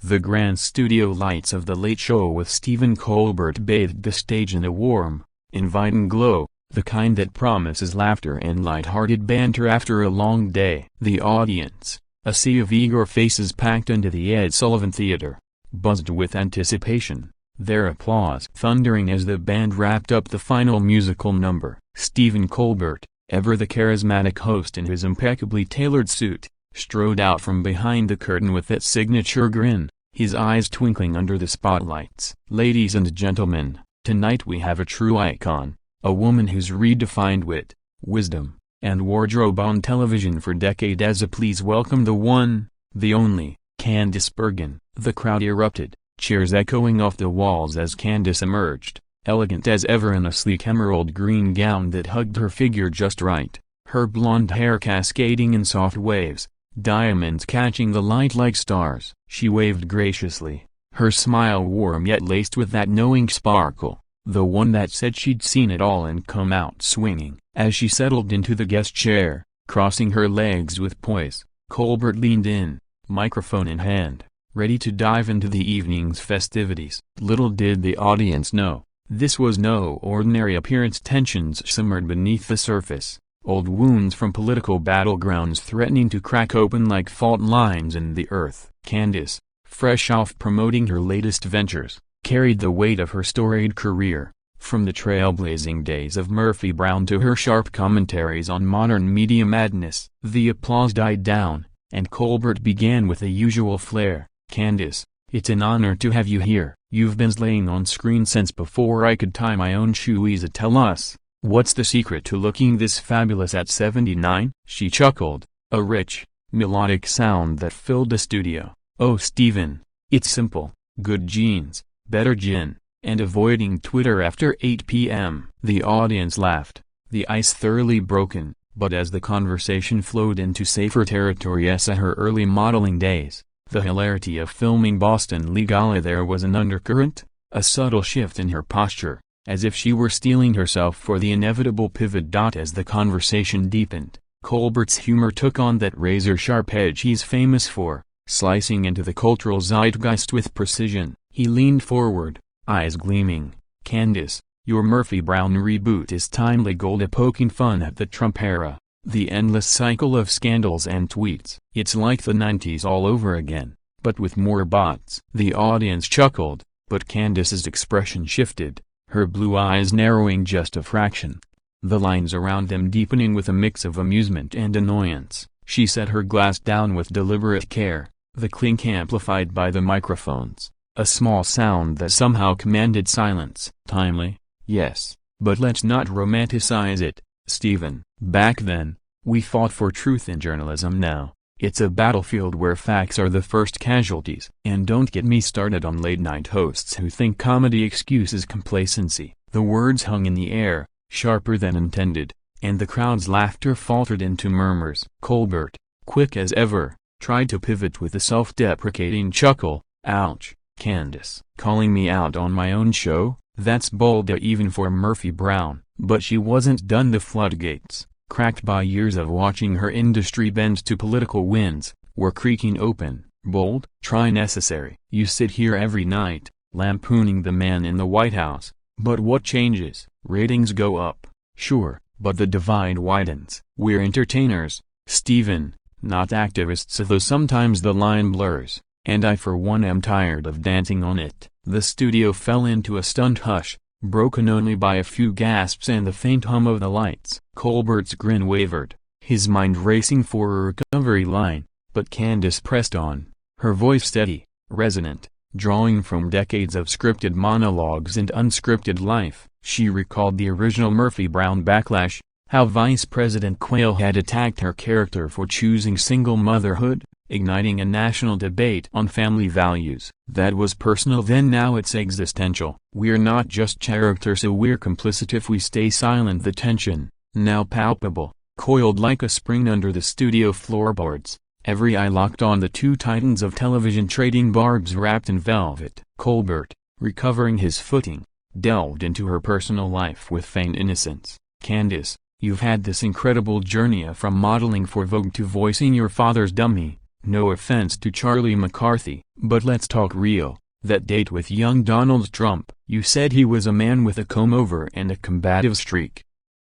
The grand studio lights of The Late Show with Stephen Colbert bathed the stage in a warm, inviting glow, the kind that promises laughter and light-hearted banter after a long day. The audience, a sea of eager faces packed into the Ed Sullivan Theater, buzzed with anticipation, their applause thundering as the band wrapped up the final musical number. Stephen Colbert, ever the charismatic host in his impeccably tailored suit, strode out from behind the curtain with that signature grin, his eyes twinkling under the spotlights. "Ladies and gentlemen, tonight we have a true icon, a woman who's redefined wit, wisdom, and wardrobe on television for decades. Please welcome the one, the only, Candice Bergen." The crowd erupted, cheers echoing off the walls as Candice emerged, elegant as ever in a sleek emerald green gown that hugged her figure just right, her blonde hair cascading in soft waves, diamonds catching the light like stars. She waved graciously, her smile warm yet laced with that knowing sparkle, the one that said she'd seen it all and come out swinging. As she settled into the guest chair, crossing her legs with poise, Colbert leaned in, microphone in hand, ready to dive into the evening's festivities. Little did the audience know, this was no ordinary appearance. Tensions simmered beneath the surface, old wounds from political battlegrounds threatening to crack open like fault lines in the earth. Candice, fresh off promoting her latest ventures, carried the weight of her storied career, from the trailblazing days of Murphy Brown to her sharp commentaries on modern media madness. The applause died down, and Colbert began with the usual flair. "Candice, it's an honor to have you here. You've been slaying on screen since before I could tie my own shoes. Tell us, what's the secret to looking this fabulous at 79? She chuckled, a rich, melodic sound that filled the studio. "Oh Stephen, it's simple, good genes, better gin, and avoiding Twitter after 8 p.m. The audience laughed, the ice thoroughly broken, but as the conversation flowed into safer territory her early modeling days, the hilarity of filming Boston League Gala, there was an undercurrent, a subtle shift in her posture, as if she were steeling herself for the inevitable pivot. As the conversation deepened, Colbert's humor took on that razor-sharp edge he's famous for, slicing into the cultural zeitgeist with precision. He leaned forward, eyes gleaming. "Candice, your Murphy Brown reboot is timely gold, poking fun at the Trump era, the endless cycle of scandals and tweets. It's like the 90s all over again, but with more bots." The audience chuckled, but Candice's expression shifted, her blue eyes narrowing just a fraction, the lines around them deepening with a mix of amusement and annoyance. She set her glass down with deliberate care, the clink amplified by the microphones, a small sound that somehow commanded silence. "Timely, yes, but let's not romanticize it, Stephen. Back then, we fought for truth in journalism. Now, it's a battlefield where facts are the first casualties. And don't get me started on late-night hosts who think comedy excuses complacency." The words hung in the air, sharper than intended, and the crowd's laughter faltered into murmurs. Colbert, quick as ever, tried to pivot with a self-deprecating chuckle. "Ouch, Candice. Calling me out on my own show? That's bold even for Murphy Brown." But she wasn't done. The floodgates, cracked by years of watching her industry bend to political winds, were creaking open. "Bold? Try necessary. You sit here every night, lampooning the man in the White House, but what changes? Ratings go up, sure, but the divide widens. We're entertainers, Stephen, not activists, though sometimes the line blurs, and I for one am tired of dancing on it." The studio fell into a stunned hush, broken only by a few gasps and the faint hum of the lights. Colbert's grin wavered, his mind racing for a recovery line, but Candice pressed on, her voice steady, resonant, drawing from decades of scripted monologues and unscripted life. She recalled the original Murphy Brown backlash, how Vice President Quayle had attacked her character for choosing single motherhood, igniting a national debate on family values. That was personal then, now it's existential. "We're not just characters, so we're complicit if we stay silent." The tension, now palpable, coiled like a spring under the studio floorboards, every eye locked on the two titans of television trading barbs wrapped in velvet. Colbert, recovering his footing, delved into her personal life with feigned innocence. "Candice, you've had this incredible journey from modeling for Vogue to voicing your father's dummy, No offense to Charlie McCarthy, but let's talk real. That date with young Donald Trump. You said he was a man with a comb-over and a combative streak.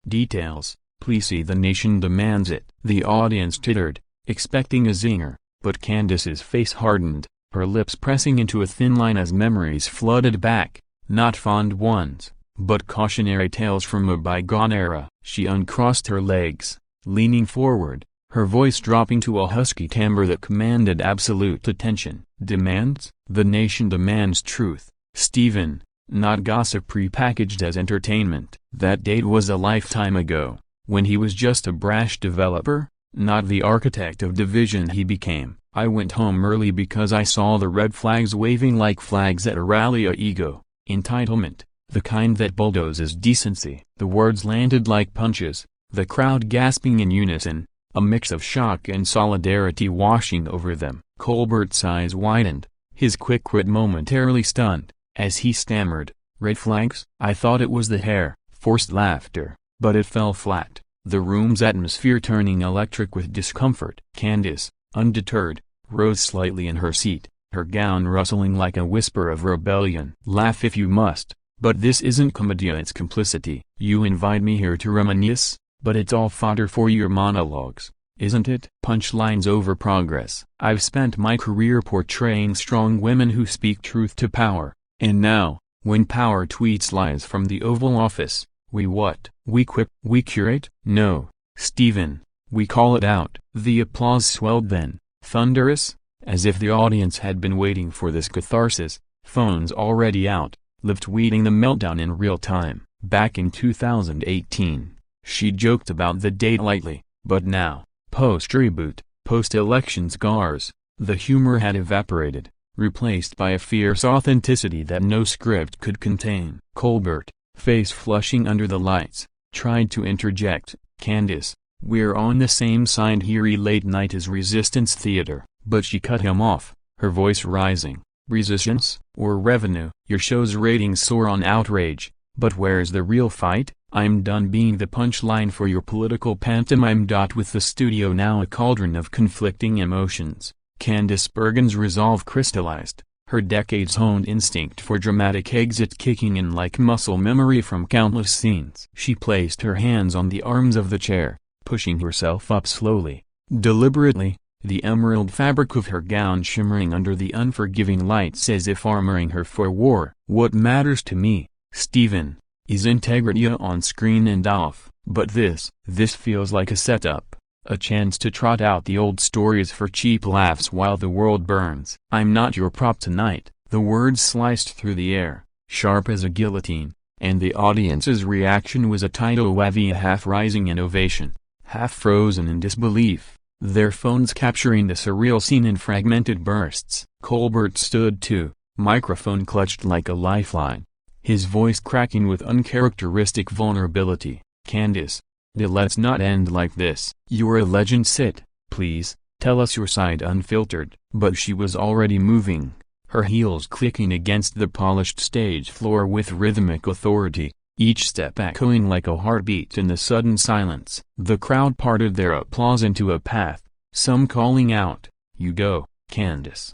Details, please. See, the nation demands it. The audience tittered, expecting a zinger, but Candice's face hardened, her lips pressing into a thin line as memories flooded back, not fond ones, but cautionary tales from a bygone era. She uncrossed her legs, leaning forward, her voice dropping to a husky timbre that commanded absolute attention. Demands? The nation demands truth, Stephen, not gossip prepackaged as entertainment. That date was a lifetime ago, when he was just a brash developer, not the architect of division he became. I went home early because I saw the red flags waving like flags at a rally. A ego, entitlement, the kind that bulldozes decency. The words landed like punches, the crowd gasping in unison, a mix of shock and solidarity washing over them. Colbert's eyes widened, his quick wit momentarily stunned, as he stammered, "Red flags?" "I thought it was the hair." Forced laughter, but it fell flat, the room's atmosphere turning electric with discomfort. Candice, undeterred, rose slightly in her seat, her gown rustling like a whisper of rebellion. "Laugh if you must, but this isn't comedy, it's complicity. You invite me here to reminisce, but it's all fodder for your monologues, isn't it? Punchlines over progress. I've spent my career portraying strong women who speak truth to power, and now, when power tweets lies from the Oval Office, we what? We quip? We curate? No, Stephen, we call it out." The applause swelled then, thunderous, as if the audience had been waiting for this catharsis. Phones already out, live tweeting the meltdown in real time. Back in 2018, she joked about the date lightly, but now, post-reboot, post-election scars, the humor had evaporated, replaced by a fierce authenticity that no script could contain. Colbert, face flushing under the lights, tried to interject, "Candice, we're on the same side here. Late night is resistance theater," but she cut him off, her voice rising. "Resistance? Or revenue? Your show's ratings soar on outrage, but where's the real fight? I'm done being the punchline for your political pantomime." With the studio now a cauldron of conflicting emotions, Candice Bergen's resolve crystallized, her decades-honed instinct for dramatic exit kicking in like muscle memory from countless scenes. She placed her hands on the arms of the chair, pushing herself up slowly, deliberately, the emerald fabric of her gown shimmering under the unforgiving lights as if armoring her for war. "What matters to me, Stephen, is integrity on screen and off, but this feels like a setup, a chance to trot out the old stories for cheap laughs while the world burns. I'm not your prop tonight." The words sliced through the air, sharp as a guillotine, and the audience's reaction was a tidal wave, a half-rising in ovation, half-frozen in disbelief, their phones capturing the surreal scene in fragmented bursts. Colbert stood too, microphone clutched like a lifeline, his voice cracking with uncharacteristic vulnerability. "Candice, let's not end like this. You're a legend. Sit, please, tell us your side unfiltered." But she was already moving, her heels clicking against the polished stage floor with rhythmic authority, each step echoing like a heartbeat in the sudden silence. The crowd parted their applause into a path, some calling out, "You go, Candice,"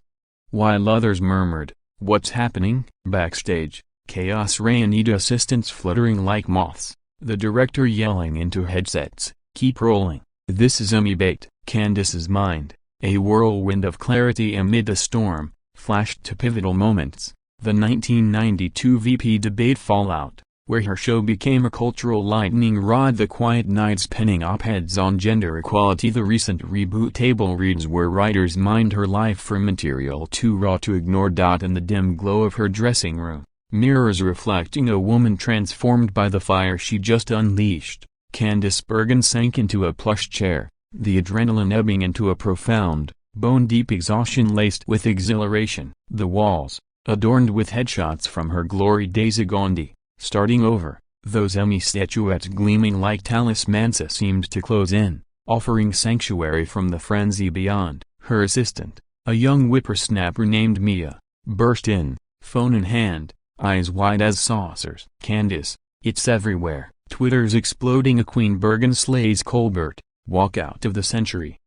while others murmured, "What's happening?" Backstage, chaos reigned, assistants fluttering like moths, the director yelling into headsets, "Keep rolling, this is Emmy bait." Candice's mind, a whirlwind of clarity amid a storm, flashed to pivotal moments, the 1992 VP debate fallout, where her show became a cultural lightning rod, the quiet nights penning op-eds on gender equality, the recent reboot table reads where writers mined her life for material too raw to ignore. In the dim glow of her dressing room, mirrors reflecting a woman transformed by the fire she just unleashed, Candice Bergen sank into a plush chair, the adrenaline ebbing into a profound, bone-deep exhaustion laced with exhilaration. The walls, adorned with headshots from her glory days agone, starting over, those Emmy statuettes gleaming like talismans, seemed to close in, offering sanctuary from the frenzy beyond. Her assistant, a young whippersnapper named Mia, burst in, phone in hand, eyes wide as saucers. "Candice, it's everywhere." Twitter's exploding. A Queen Bergen slays Colbert, walkout of the century.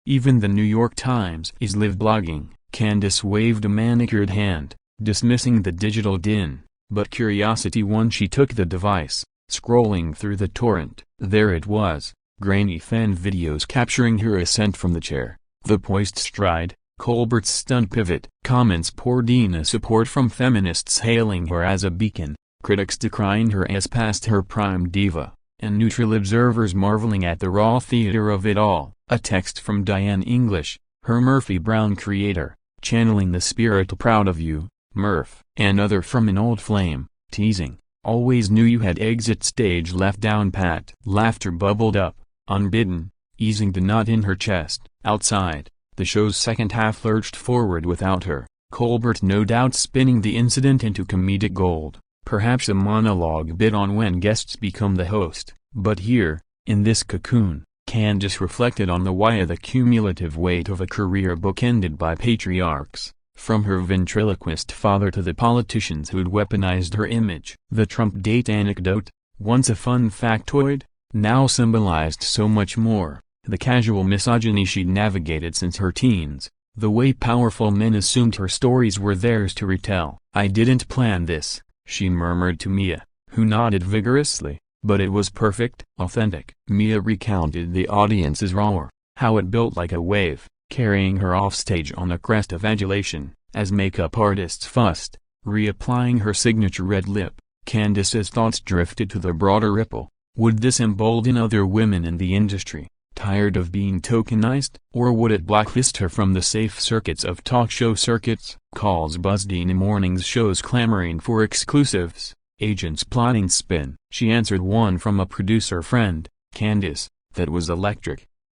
Even the New York Times is live blogging. Candice waved a manicured hand, dismissing the digital din, but curiosity won. She took the device, scrolling through the torrent. There it was, grainy fan videos capturing her ascent from the chair, the poised stride, Colbert's stunt pivot. Comments poured in support from feminists hailing her as a beacon, critics decrying her as past her prime diva, and neutral observers marveling at the raw theater of it all. A text from Diane English, her Murphy Brown creator, channeling the spirit proud of you, Murph. Another from an old flame, teasing, always knew you had exit stage left down pat. Laughter bubbled up, unbidden, easing the knot in her chest. Outside, the show's second half lurched forward without her, Colbert no doubt spinning the incident into comedic gold, perhaps a monologue bit on when guests become the host. But here, in this cocoon, Candice reflected on the cumulative weight of a career bookended by patriarchs, from her ventriloquist father to the politicians who'd weaponized her image. The Trump date anecdote, once a fun factoid, now symbolized so much more: the casual misogyny she'd navigated since her teens, the way powerful men assumed her stories were theirs to retell. "I didn't plan this," she murmured to Mia, who nodded vigorously, "but it was perfect, authentic." Mia recounted the audience's roar, how it built like a wave, carrying her offstage on a crest of adulation, as makeup artists fussed, reapplying her signature red lip. Candice's thoughts drifted to the broader ripple. Would this embolden other women in the industry, tired of being tokenized? Or would it blacklist her from the safe circuits of talk show circuits? Calls buzzed in morning's shows clamoring for exclusives, agents plotting spin. She answered one from a producer friend, "Candice, that was electric.